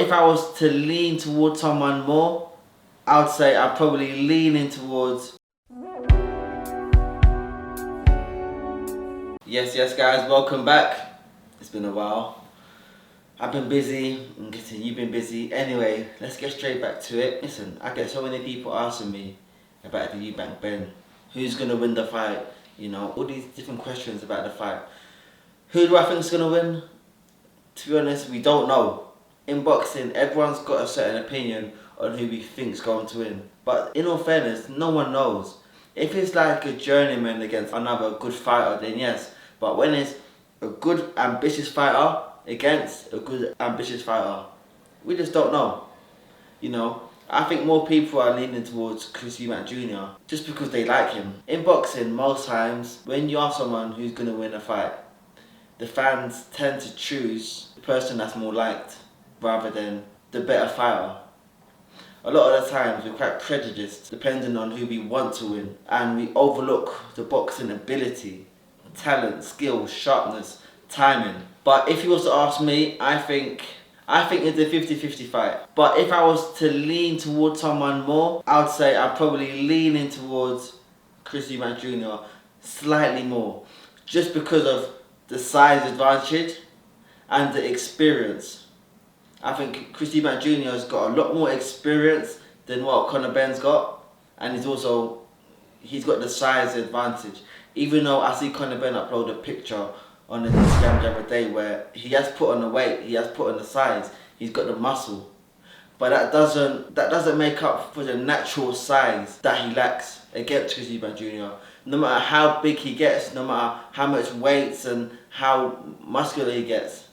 if I was to lean towards someone more, I would say I'm probably leaning towards... Yes guys, welcome back. It's been a while. I've been busy, I'm guessing you've been busy. Anyway, let's get straight back to it. Listen, I get so many people asking me about the Eubank Benn. Who's going to win the fight? You know, all these different questions about the fight. Who do I think is going to win? To be honest, we don't know. In boxing, everyone's got a certain opinion on who we think's going to win. But in all fairness, no one knows. If it's like a journeyman against another good fighter, then yes. But when it's a good, ambitious fighter against a good, ambitious fighter, we just don't know. You know, I think more people are leaning towards Eubank Jr. just because they like him. In boxing, most times, when you are someone who's going to win a fight, the fans tend to choose the person that's more liked rather than the better fighter. A lot of the times we're quite prejudiced depending on who we want to win, and we overlook the boxing ability, talent, skill, sharpness, timing. But if you was to ask me, I think it's a 50-50 fight. But if I was to lean towards someone more, I would say I'm probably leaning towards Eubank Jr. slightly more, just because of the size advantage and the experience. I think Eubank Jr. has got a lot more experience than what Conor Benn's got, and he's got the size advantage. Even though I see Conor Benn upload a picture on his Instagram the other day where he has put on the weight, he has put on the size, he's got the muscle, but that doesn't make up for the natural size that he lacks against Eubank Jr. No matter how big he gets, no matter how much weights and how muscular he gets,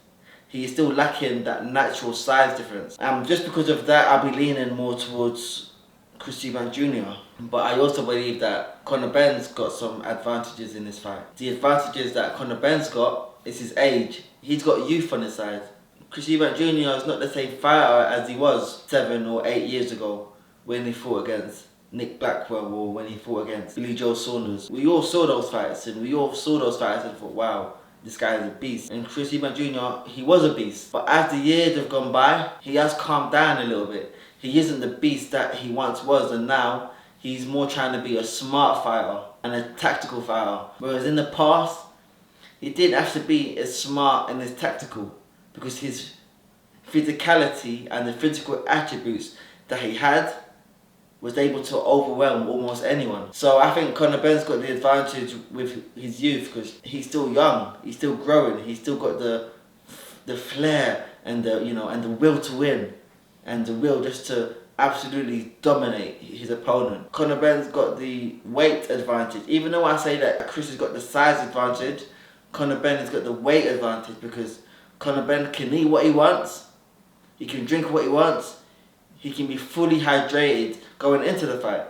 he is still lacking that natural size difference. Just because of that, I'll be leaning more towards Eubank Jr. But I also believe that Conor Benn's got some advantages in this fight. The advantages that Conor Benn's got is his age. He's got youth on his side. Eubank Jr. is not the same fighter as he was 7 or 8 years ago when he fought against Nick Blackwell or when he fought against Billy Joe Saunders. We all saw those fights and thought, wow, this guy is a beast. And Eubank Jr., he was a beast. But as the years have gone by, he has calmed down a little bit. He isn't the beast that he once was, and now he's more trying to be a smart fighter and a tactical fighter. Whereas in the past, he didn't have to be as smart and as tactical because his physicality and the physical attributes that he had was able to overwhelm almost anyone. So I think Conor Benn's got the advantage with his youth because he's still young, he's still growing, he's still got the flair and the will to win and the will just to absolutely dominate his opponent. Conor Benn's got the weight advantage. Even though I say that Chris has got the size advantage, Conor Benn has got the weight advantage because Conor Benn can eat what he wants, he can drink what he wants, he can be fully hydrated going into the fight,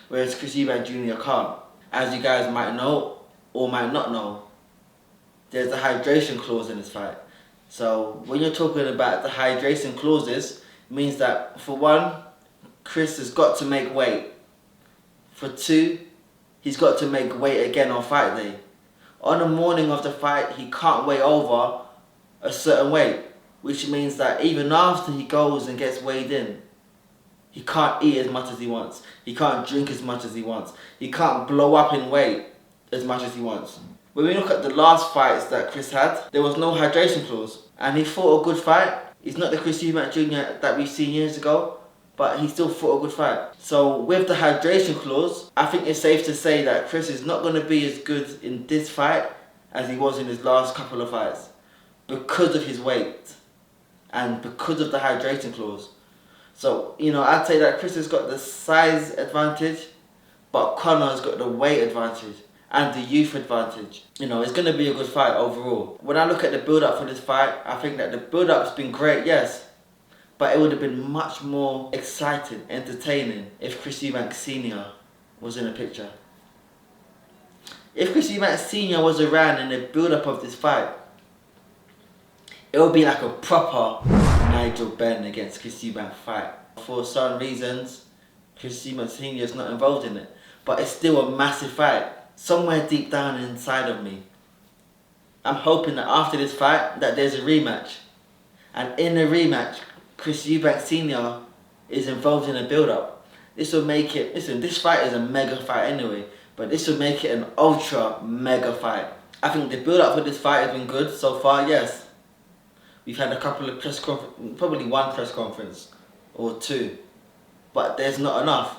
whereas Eubank Jr. can't. As you guys might know or might not know, there's a hydration clause in this fight. So when you're talking about the hydration clauses, it means that for one, Chris has got to make weight. For two, he's got to make weight again on fight day. On the morning of the fight, he can't weigh over a certain weight, which means that even after he goes and gets weighed in, he can't eat as much as he wants. He can't drink as much as he wants. He can't blow up in weight as much as he wants. When we look at the last fights that Chris had, there was no hydration clause. And he fought a good fight. He's not the Eubank Jr. that we've seen years ago, but he still fought a good fight. So with the hydration clause, I think it's safe to say that Chris is not going to be as good in this fight as he was in his last couple of fights because of his weight and because of the hydration clause. So, I'd say that Chris has got the size advantage, but Conor's got the weight advantage and the youth advantage. It's going to be a good fight overall. When I look at the build-up for this fight, I think that the build-up's been great, yes, but it would have been much more exciting, entertaining if Eubank Sr. was in the picture. If Eubank Sr. was around in the build-up of this fight, it would be like a proper Nigel Benn against Eubank fight. For some reasons, Eubank Sr. is not involved in it, but it's still a massive fight. Somewhere deep down inside of me, I'm hoping that after this fight that there's a rematch, and in the rematch Chris Eubank Sr. is involved in a build-up. This will make it, listen, this fight is a mega fight anyway, but this will make it an ultra mega fight. I think the build-up for this fight has been good so far, yes. We've had a couple of press conferences, probably one press conference or two, but there's not enough.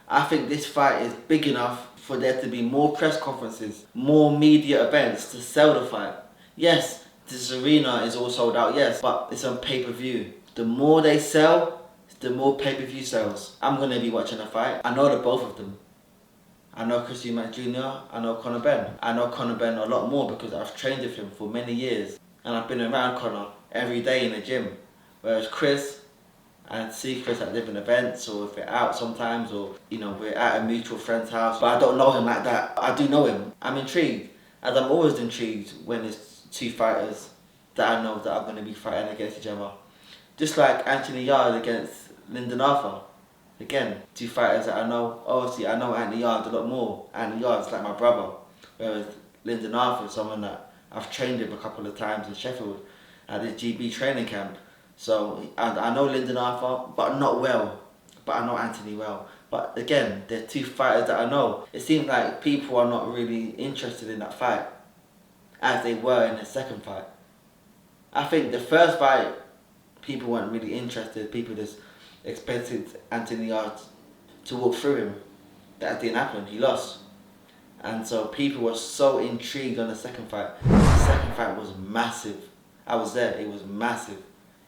I think this fight is big enough for there to be more press conferences, more media events to sell the fight. Yes, this arena is all sold out, yes, but it's on pay-per-view. The more they sell, the more pay-per-view sales. I'm going to be watching the fight. I know the both of them. I know Chris Eubank Jr, I know Conor Benn. I know Conor Benn a lot more because I've trained with him for many years. And I've been around Conor every day in the gym. Whereas Chris, I see Chris at different events, or if we're out sometimes, or you know, we're at a mutual friend's house, but I don't know him like that. I do know him. I'm intrigued, as I'm always intrigued when it's two fighters that I know that are going to be fighting against each other. Just like Anthony Yarde against Lyndon Arthur. Again, two fighters that I know. Obviously, I know Anthony Yarde a lot more. Anthony Yarde's like my brother, whereas Lyndon Arthur is someone that I've trained with a couple of times in Sheffield at the GB training camp. So I know Lyndon Arthur, but not well. But I know Anthony well. But again, they're two fighters that I know. It seems like people are not really interested in that fight as they were in the second fight. I think the first fight, people weren't really interested. People just expected Anthony Yarde to walk through him. That didn't happen. He lost. And so people were so intrigued on the second fight. The second fight was massive. I was there. It was massive.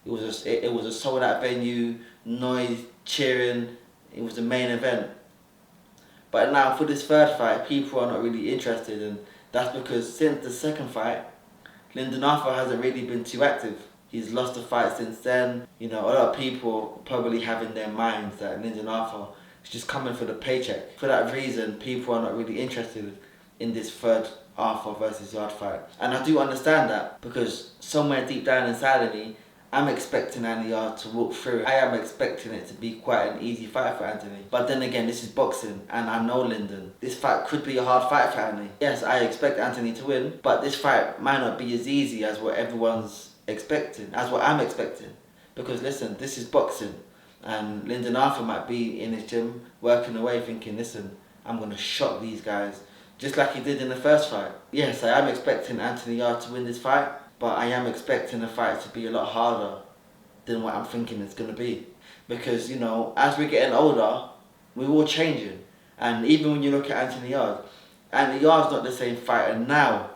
It was a sold out venue, noise, cheering. It was the main event. But now for this third fight, people are not really interested, and that's because since the second fight, Lyndon Arthur hasn't really been too active. He's lost the fight since then. You know, a lot of people probably have in their minds that Lyndon Arthur is just coming for the paycheck. For that reason, people are not really interested in this third Arthur versus Yarde fight. And I do understand that, because somewhere deep down inside of me, I'm expecting Anthony Yarde to walk through. I am expecting it to be quite an easy fight for Anthony. But then again, this is boxing, and I know Lyndon. This fight could be a hard fight for Anthony. Yes, I expect Anthony to win, but this fight might not be as easy as what everyone's expecting, as what I'm expecting. Because listen, this is boxing, and Lyndon Arthur might be in his gym working away thinking, listen, I'm going to shock these guys, just like he did in the first fight. Yes, I am expecting Anthony Yarde to win this fight, but I am expecting the fight to be a lot harder than what I'm thinking it's going to be. Because, you know, as we're getting older, we're all changing. And even when you look at Anthony Yarde's not the same fighter now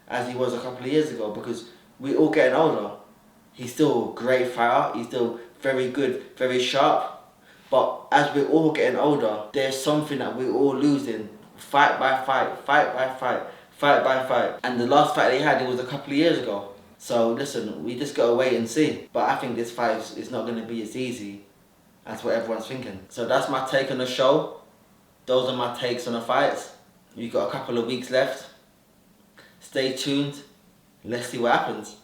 as he was a couple of years ago, because we're all getting older. He's still a great fighter, he's still very good, very sharp. But as we're all getting older, there's something that we're all losing. Fight by fight, fight by fight. Fight by fight. And the last fight they had, it was a couple of years ago. So listen, we just gotta wait and see. But I think this fight is not gonna be as easy as what everyone's thinking. So that's my take on the show. Those are my takes on the fights. We've got a couple of weeks left. Stay tuned. Let's see what happens.